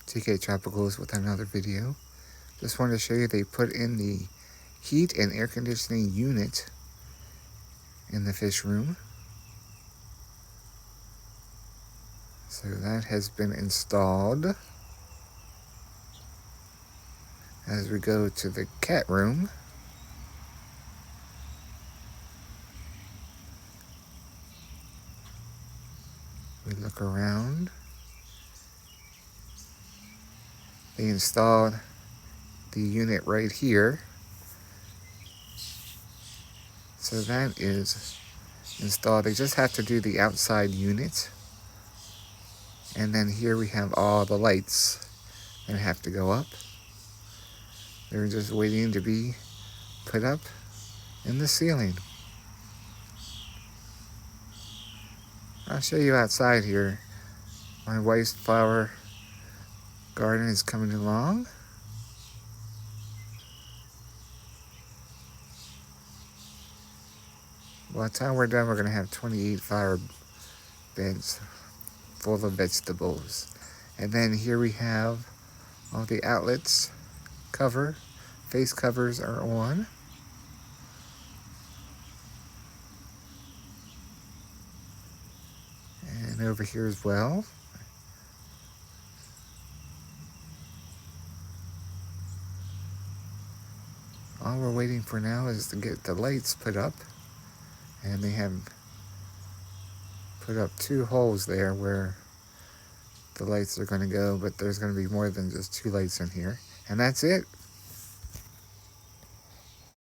TK Tropicals with another video. Just wanted to show you they put in the heat and air conditioning unit in the fish room. So that has been installed. As we go to the cat room, we look around. They installed the unit right here. So that is installed. They just have to do the outside unit. And then here we have all the lights that have to go up. They're just waiting to be put up in the ceiling. I'll show you outside here. My wife's flower garden is coming along. By the time we're done, we're going to have 28 flower beds full of vegetables. And then here we have all the outlets cover. Face covers are on. And over here as well. All we're waiting for now is to get the lights put up. And they have put up 2 holes there where the lights are going to go, but there's going to be more than just 2 lights in here. And that's it